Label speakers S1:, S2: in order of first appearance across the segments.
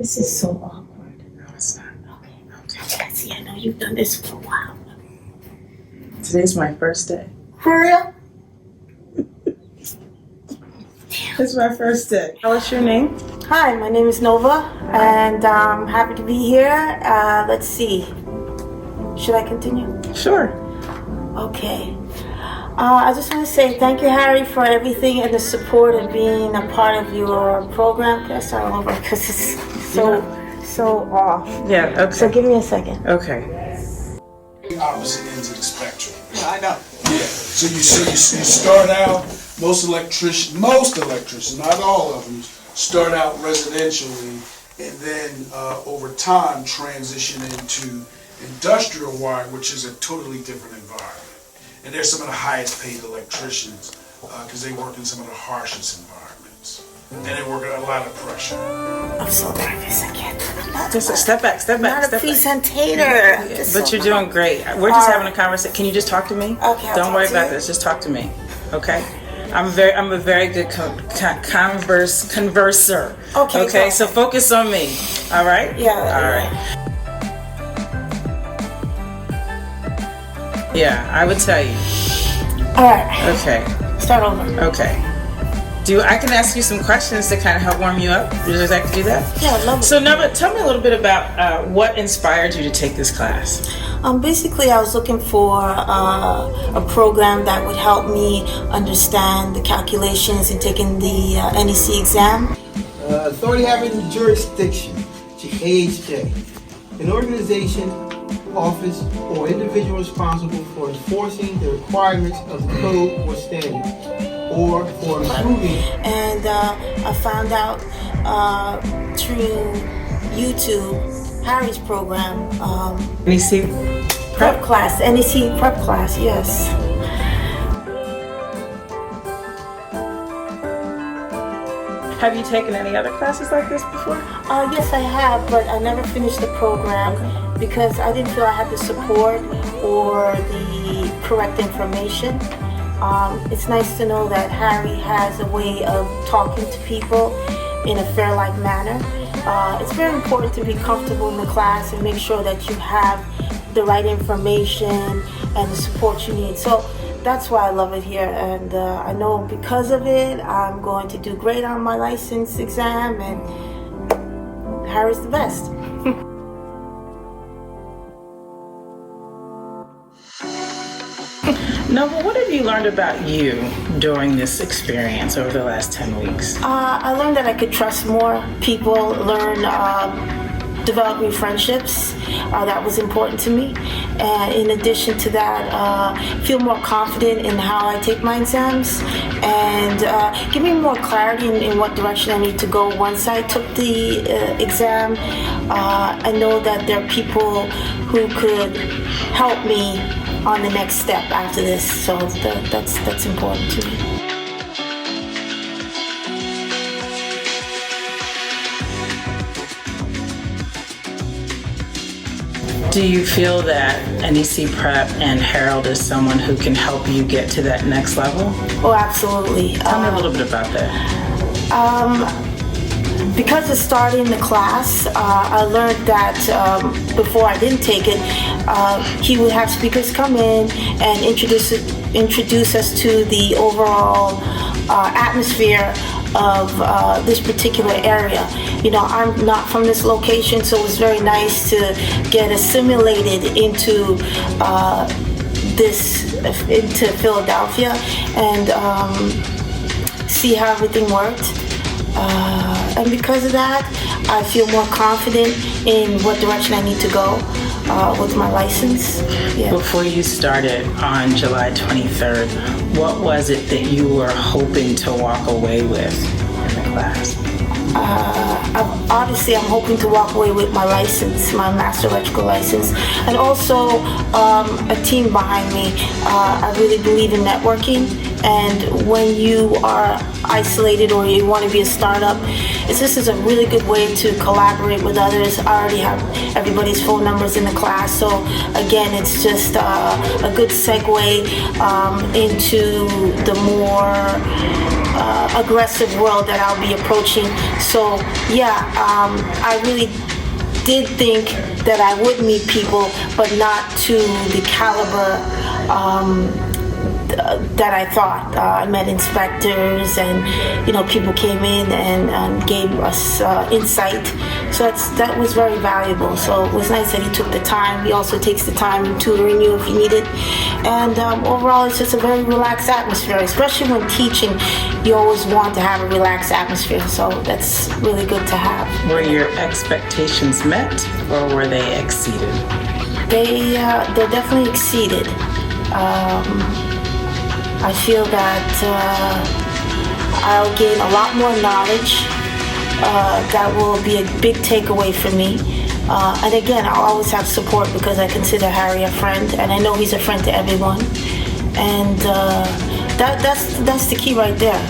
S1: This is so awkward.
S2: No, it's not.
S1: Okay. See, I know you've done this for a while.
S2: Today's my first day.
S1: For real?
S2: It's my first day. What's your name?
S1: Hi, my name is Nova, and I'm happy to be here. Let's see. Should I continue?
S2: Sure.
S1: Okay. I just want to say thank you, Harry, for everything and the support and being a part of your program. Can I start all over? Because it's so off.
S2: Yeah, okay.
S1: So give me a second.
S2: Okay.
S3: Opposite ends of the spectrum.
S4: Yeah, I know.
S3: Yeah. So you start out, most electricians, not all of them, start out residentially, and then over time transition into industrial wiring, which is a totally different environment. And they're some of the highest paid electricians because they work in some of the harshest environments. And they work at a lot of pressure.
S1: I'm so nervous. I can't.
S2: Just step back.
S1: I'm not a presentator.
S2: But you're doing great. We're just having a conversation. Can you just talk to me?
S1: Okay.
S2: Don't worry about this. Just talk to me. Okay? I'm a very good converser. Okay. So focus on me. All right?
S1: Yeah.
S2: All right. Yeah, I would tell you.
S1: All right.
S2: Okay.
S1: Start over.
S2: Okay. I can ask you some questions to kind of help warm you up? Would you like to do that?
S1: Yeah, I'd love it.
S2: So, Nova, tell me a little bit about what inspired you to take this class.
S1: Basically, I was looking for a program that would help me understand the calculations in taking the NEC exam.
S4: Authority having jurisdiction, AHJ, an organization, office, or individual responsible for enforcing the requirements of the code or standard, or for improving.
S1: And I found out through YouTube, Harry's program,
S2: NEC
S1: Prep class, NEC Prep class, yes.
S2: Have you taken any other classes like this before?
S1: Yes, I have, but I never finished the program because I didn't feel I had the support or the correct information. It's nice to know that Harry has a way of talking to people in a fair-like manner. It's very important to be comfortable in the class and make sure that you have the right information and the support you need. So that's why I love it here, and I know because of it, I'm going to do great on my license exam, and Harry's the best.
S2: Nova, what have you learned about you during this experience over the last 10 weeks?
S1: I learned that I could trust more people, develop new friendships. That was important to me. And in addition to that, feel more confident in how I take my exams and give me more clarity in what direction I need to go once I took the exam. I know that there are people who could help me on the next step after this, so that's important to me.
S2: Do you feel that NEC Prep and Harold is someone who can help you get to that next level?
S1: Oh, absolutely.
S2: Tell me a little bit about that.
S1: Because of starting the class, I learned that before I didn't take it, he would have speakers come in and introduce us to the overall atmosphere of this particular area. You know, I'm not from this location, so it was very nice to get assimilated into Philadelphia and see how everything worked. And because of that, I feel more confident in what direction I need to go with my license. Yeah.
S2: Before you started on July 23rd, what was it that you were hoping to walk away with in the class?
S1: Obviously, I'm hoping to walk away with my license, my master electrical license, and also a team behind me. I really believe in networking, And when you are isolated or you want to be a startup, this is a really good way to collaborate with others. I already have everybody's phone numbers in the class, so again, it's just a good segue into the more aggressive world that I'll be approaching. So yeah, I really did think that I would meet people, but not to the caliber that I thought. I met inspectors, and people came in and gave us insight. So that was very valuable. So it was nice that he took the time. He also takes the time in tutoring you if you need it. And overall, it's just a very relaxed atmosphere. Especially when teaching, you always want to have a relaxed atmosphere. So that's really good to have.
S2: Were your expectations met, or were they exceeded?
S1: They're definitely exceeded. I feel that I'll gain a lot more knowledge. That will be a big takeaway for me. And again, I'll always have support because I consider Harry a friend, and I know he's a friend to everyone. And that's the key right there,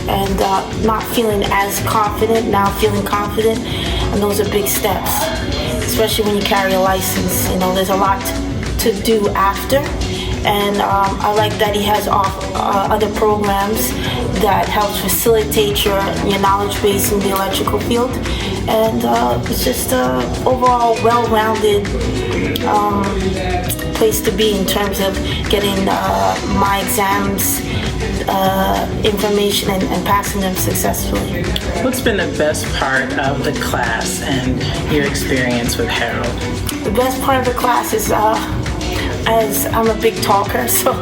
S1: And not feeling as confident, now feeling confident, and those are big steps, especially when you carry a license. There's a lot to do after. And I like that he has other programs that helps facilitate your knowledge base in the electrical field. And it's just an overall well-rounded place to be in terms of getting my exams information and passing them successfully.
S2: What's been the best part of the class and your experience with Harold?
S1: The best part of the class is as I'm a big talker, so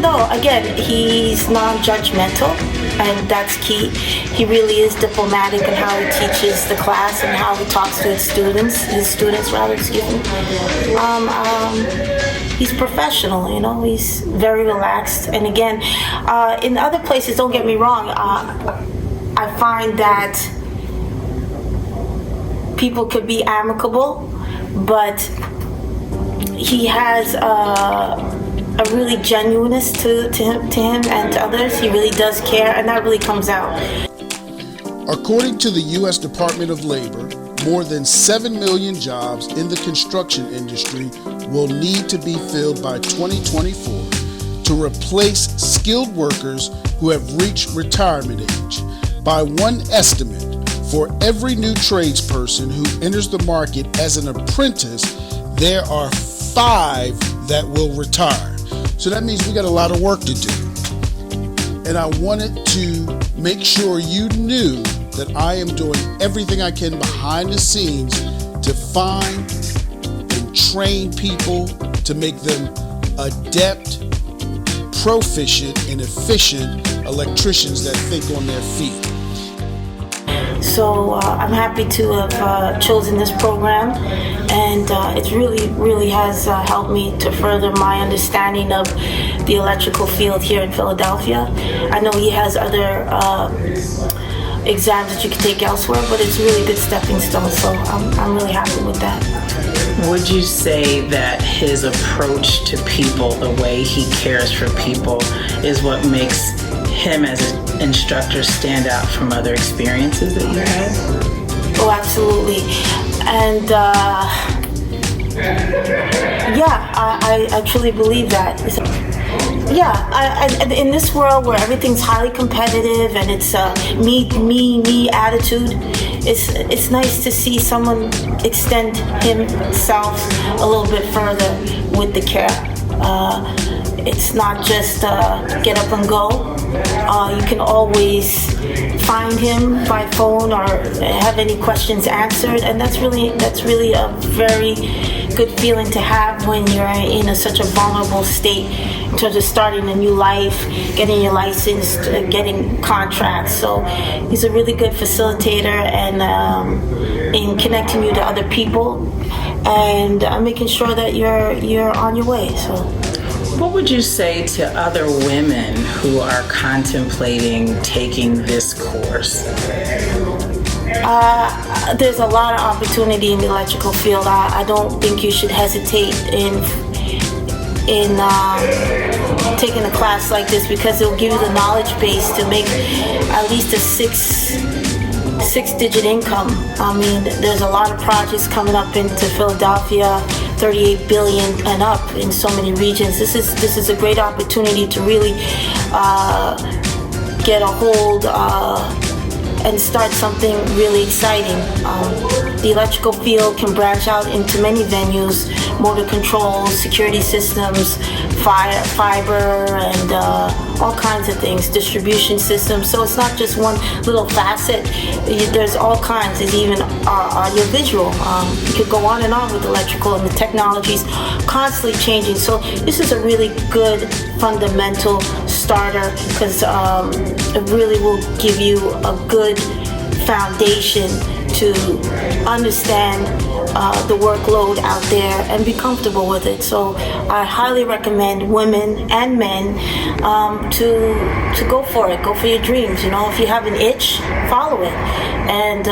S1: no, again, he's non-judgmental, and that's key. He really is diplomatic in how he teaches the class and how he talks to his students, he's professional, he's very relaxed. And again, in other places, don't get me wrong, I find that people could be amicable, but he has a really genuineness to him and to others. He really does care, and that really comes out.
S5: According to the U.S. Department of Labor, more than 7 million jobs in the construction industry will need to be filled by 2024 to replace skilled workers who have reached retirement age. By one estimate, for every new tradesperson who enters the market as an apprentice, there are 5 that will retire. So that means we got a lot of work to do. And I wanted to make sure you knew that I am doing everything I can behind the scenes to find and train people to make them adept, proficient, and efficient electricians that think on their feet.
S1: So I'm happy to have chosen this program, and it really has helped me to further my understanding of the electrical field here in Philadelphia. I know he has other exams that you can take elsewhere, but it's really good stepping stone, so I'm really happy with that.
S2: Would you say that his approach to people, the way he cares for people, is what makes him as an instructor stand out from other experiences that you had?
S1: Oh, absolutely. And I truly believe that. In this world where everything's highly competitive and it's a me attitude, it's nice to see someone extend himself a little bit further with the care. It's not just get up and go. You can always find him by phone or have any questions answered, and that's really a very good feeling to have when you're in such a vulnerable state in terms of starting a new life, getting your license, getting contracts. So he's a really good facilitator and in connecting you to other people and making sure that you're on your way. So.
S2: What would you say to other women who are contemplating taking this course?
S1: There's a lot of opportunity in the electrical field. I don't think you should hesitate in in taking a class like this, because it will give you the knowledge base to make at least a six-digit income. I mean, there's a lot of projects coming up into Philadelphia, 38 billion and up in so many regions. This is a great opportunity to really get a hold and start something really exciting. The electrical field can branch out into many venues: motor control, security systems, fiber, and all kinds of things, distribution systems. So it's not just one little facet. There's all kinds. There's even audiovisual. You could go on and on with electrical, and the technology's constantly changing. So this is a really good fundamental starter, because it really will give you a good foundation to understand the workload out there and be comfortable with it. So I highly recommend women and men to go for it. Go for your dreams. You know, if you have an itch, follow it. And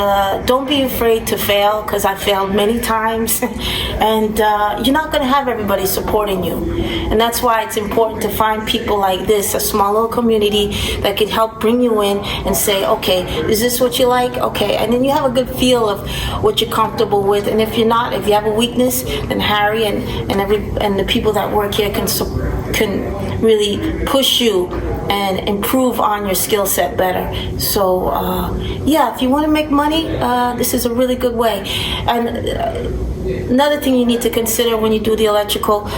S1: don't be afraid to fail, because I failed many times. And you're not going to have everybody supporting you. And that's why it's important to find people like this, a small little community that could help bring you in and say, okay, is this what you like? Okay. And then you have a good feel of what you're comfortable with. And if you're not, if you have a weakness, then Harry and the people that work here can really push you and improve on your skill set better. So yeah, if you want to make money, this is a really good way. And another thing you need to consider when you do the electrical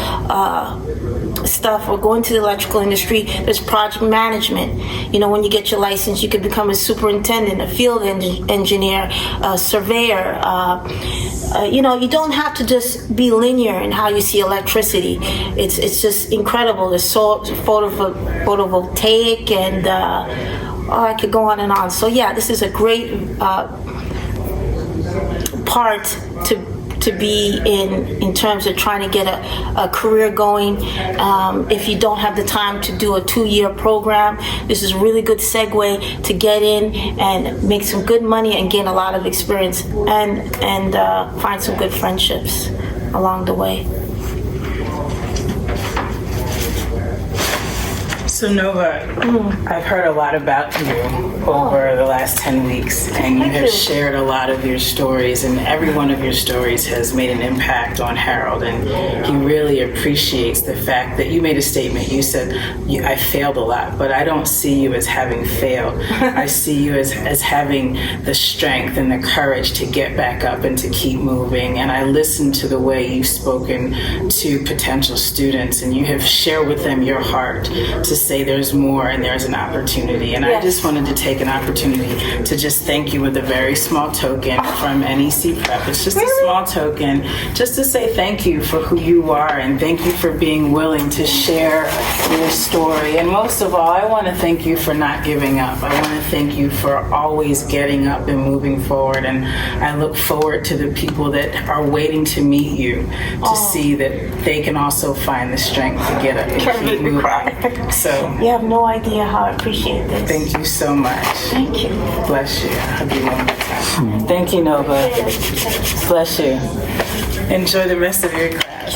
S1: stuff or go into the electrical industry, there's project management. You know, when you get your license, you could become a superintendent, a field engineer, a surveyor. You know, you don't have to just be linear in how you see electricity. It's just incredible. There's photovoltaic, and I could go on and on. So yeah, this is a great part to be in terms of trying to get a career going. If you don't have the time to do a 2-year program, this is a really good segue to get in and make some good money and gain a lot of experience and find some good friendships along the way.
S2: So Nova, I've heard a lot about you over the last 10 weeks, and you have shared a lot of your stories, and every one of your stories has made an impact on Harold, and he really appreciates the fact that you made a statement. You said, I failed a lot, but I don't see you as having failed. I see you as having the strength and the courage to get back up and to keep moving. And I listened to the way you've spoken to potential students, and you have shared with them your heart to say there's more and there's an opportunity. And yes. I just wanted to take an opportunity to just thank you with a very small token from NEC Prep. It's just a small token just to say thank you for who you are, and thank you for being willing to share your story. And most of all, I want to thank you for not giving up. I want to thank you for always getting up and moving forward. And I look forward to the people that are waiting to meet you to see that they can also find the strength to get up and keep moving. So
S1: you have no idea how I appreciate this.
S2: Thank you so much.
S1: Thank you.
S2: Bless you. I'll give you one more time. Thank you, Nova. Bless you. Enjoy the rest of your class.